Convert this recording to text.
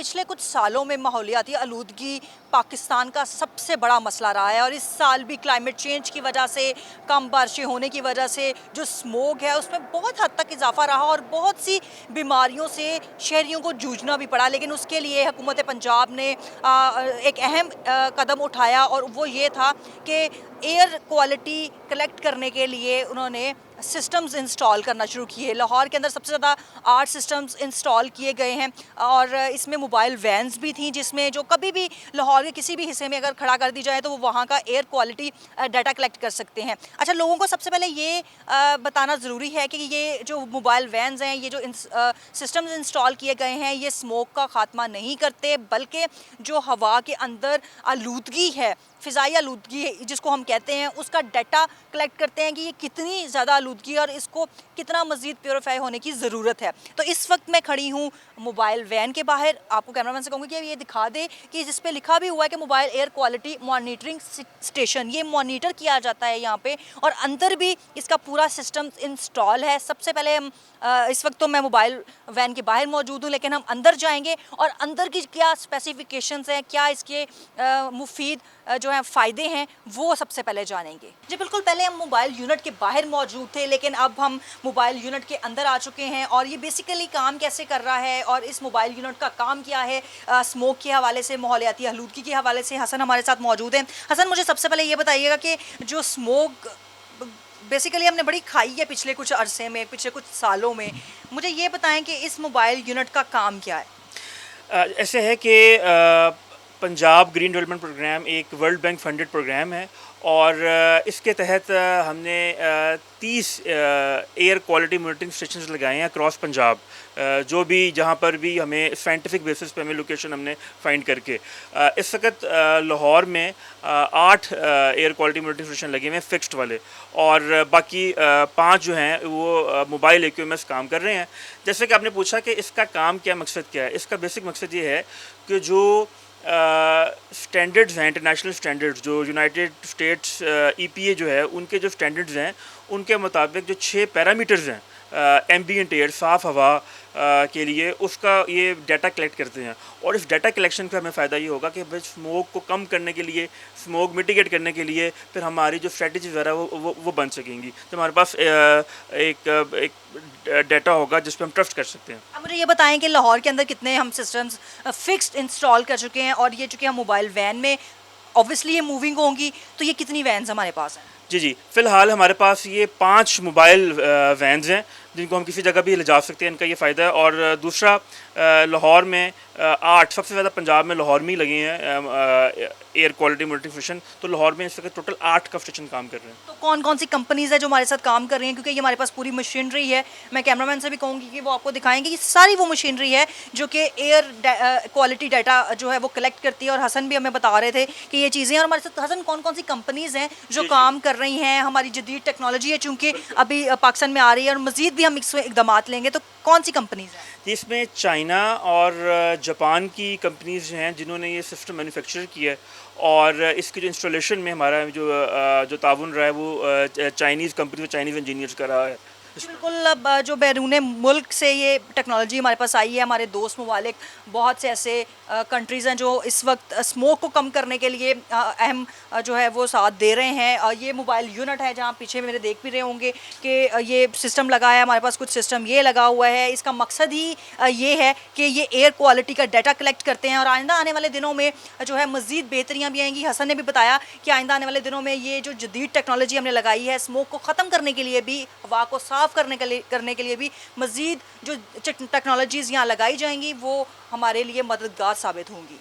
पिछले कुछ सालों में माहौलियाती आलूदगी पाकिस्तान का सबसे बड़ा मसला रहा है और इस साल भी क्लाइमेट चेंज की वजह से, कम बारिशें होने की वजह से जो स्मोग है उसमें बहुत हद तक इजाफा रहा और बहुत सी बीमारियों से शहरियों को जूझना भी पड़ा। लेकिन उसके लिए हुकूमत पंजाब ने एक अहम कदम उठाया और वो ये था कि एयर क्वालिटी कलेक्ट करने के लिए उन्होंने सिस्टम्स इंस्टॉल करना शुरू किए। लाहौर के अंदर सबसे ज़्यादा 8 सिस्टम्स इंस्टॉल किए गए हैं और इसमें मोबाइल वैन्स भी थी जिसमें जो कभी भी लाहौर के किसी भी हिस्से में अगर खड़ा कर दी जाए तो वो वहाँ का एयर क्वालिटी डाटा कलेक्ट कर सकते हैं। अच्छा, लोगों को सबसे पहले ये बताना ज़रूरी है कि ये जो मोबाइल वैन्स हैं, ये जो सिस्टम्स इंस्टॉल किए गए हैं, ये स्मोक का खात्मा नहीं करते बल्कि जो हवा के अंदर आलूदगी है, फ़िज़ाई आलूदगी जिसको हम कहते हैं, उसका डाटा कलेक्ट करते हैं कि ये कितनी ज़्यादा आलूदगी है और इसको कितना मज़ीद प्योरीफाई होने की ज़रूरत है। तो इस वक्त मैं खड़ी हूँ मोबाइल वैन के बाहर। आपको कैमरामैन से कहूँगी कि ये दिखा दे कि जिस पे लिखा भी हुआ है कि mobile air quality monitoring station, ये मॉनिटर किया जाता है यहाँ पे और अंदर भी इसका पूरा सिस्टम इंस्टॉल है। सबसे पहले हम इस वक्त तो मैं मोबाइल वैन के बाहर मौजूद हूँ, लेकिन हम अंदर जाएंगे और अंदर की क्या स्पेसिफिकेशंस हैं, क्या इसके मुफीद जो है फ़ायदे हैं, वो सबसे पहले जानेंगे। जी बिल्कुल, पहले हम मोबाइल यूनिट के बाहर मौजूद थे लेकिन अब हम मोबाइल यूनिट के अंदर आ चुके हैं और ये बेसिकली काम कैसे कर रहा है और इस मोबाइल यूनिट का काम क्या है स्मोक के हवाले से, माहौलियाती आलूदगी के हवाले से। हसन हमारे साथ मौजूद हैं। हसन, मुझे सबसे पहले ये बताइएगा कि जो स्मोक बेसिकली हमने बड़ी खाई है पिछले कुछ अरसे में, पिछले कुछ सालों में, मुझे ये बताएं कि इस मोबाइल यूनिट का काम क्या है? ऐसे है कि पंजाब ग्रीन डेवलपमेंट प्रोग्राम एक वर्ल्ड बैंक फंडेड प्रोग्राम है और इसके तहत हमने 30 एयर क्वालिटी मॉनिटरिंग स्टेशंस लगाए हैं अक्रॉस पंजाब, जो भी जहाँ पर भी हमें साइंटिफिक बेसिस पे हमें लोकेशन हमने फाइंड करके इस वक्त लाहौर में 8 एयर क्वालिटी मॉनिटरिंग स्टेशन लगे हुए हैं फिक्स्ड वाले और बाकी 5 जो हैं वो मोबाइल एक्यूएमएस काम कर रहे हैं। जैसे कि आपने पूछा कि इसका काम क्या, मकसद क्या है, इसका बेसिक मकसद ये है कि जो स्टैंडर्ड्स हैं, इंटरनेशनल स्टैंडर्ड्स, जो यूनाइटेड स्टेट्स EPA जो है उनके जो स्टैंडर्ड्स हैं उनके मुताबिक जो 6 पैरामीटर्स हैं एम्बिएंट एयर, साफ़ हवा के लिए, उसका ये डाटा कलेक्ट करते हैं और इस डाटा कलेक्शन का हमें फ़ायदा ये होगा कि भाई स्मोक को कम करने के लिए, स्मोक मिटिगेट करने के लिए फिर हमारी जो स्ट्रेटजी वगैरह वो बन सकेंगी। तो हमारे पास एक डाटा होगा जिस पर हम ट्रस्ट कर सकते हैं। अब मुझे ये बताएं कि लाहौर के अंदर कितने हम सिस्टम्स फिक्स्ड इंस्टॉल कर चुके हैं और ये चूँकि हम मोबाइल वैन में ऑब्वियसली ये मूविंग होंगी, तो ये कितनी वैन्स हमारे पास हैं? जी, फ़िलहाल हमारे पास ये 5 मोबाइल वैन्स हैं जिनको हम किसी जगह भी ले जा सकते हैं, इनका ये फ़ायदा है। और दूसरा लाहौर में 8, सबसे ज़्यादा पंजाब में लाहौर में ही लगे हैं एयर क्वालिटी मॉनिटरिंग स्टेशन, तो लाहौर में इस वक्त टोटल 8 का स्टेशन काम कर रहे हैं। तो कौन कौन सी कंपनीज़ है जो हमारे साथ काम कर रही हैं, क्योंकि ये हमारे पास पूरी मशीनरी है। मैं कैमरामैन से भी कहूँगी कि वो आपको दिखाएंगे कि सारी वो मशीनरी है जो कि एयर क्वालिटी डाटा जो है वो कलेक्ट करती है। और हसन भी हमें बता रहे थे कि ये चीज़ें हैं और हमारे साथ हसन कौन कौन सी कंपनीज़ हैं जो काम कर रही हैं। हमारी जदीद टेक्नोलॉजी है चूँकि अभी पाकिस्तान में आ रही है और मज़ीद भी हम इसमें इकदाम लेंगे, तो कौन सी कंपनीज़ हैं? इसमें चाइना और जापान की कंपनीज़ हैं जिन्होंने ये सिस्टम मैन्युफैक्चर किया है और इसके जो इंस्टॉलेशन में हमारा जो ताउन रहा है वो चाइनीज़ कंपनी, चाइनीज़ इंजीनियर्स का रहा है। बिल्कुल, अब जो बैरून मुल्क से ये टेक्नोलॉजी हमारे पास आई है, हमारे दोस्त ममालिक बहुत से ऐसे कंट्रीज़ हैं जो इस वक्त स्मोक को कम करने के लिए अहम जो है वो साथ दे रहे हैं। ये मोबाइल यूनिट है जहाँ पीछे मेरे देख भी रहे होंगे कि ये सिस्टम लगा है, हमारे पास कुछ सिस्टम ये लगा हुआ है। इसका मकसद ही ये है कि ये एयर क्वालिटी का डाटा कलेक्ट करते हैं और आइंदा आने वाले दिनों में जो है मज़ीद बेहतरियाँ भी आएंगी। हसन ने भी बताया कि आइंदा आने वाले दिनों में ये जो जदीद टेक्नोलॉजी हमने लगाई है स्मोक को ख़त्म करने के लिए भी, हवा को साफ़ करने के लिए भी मज़ीद जो टेक्नोलॉजीज़ यहाँ लगाई जाएंगी वो हमारे लिए मददगार साबित होंगी।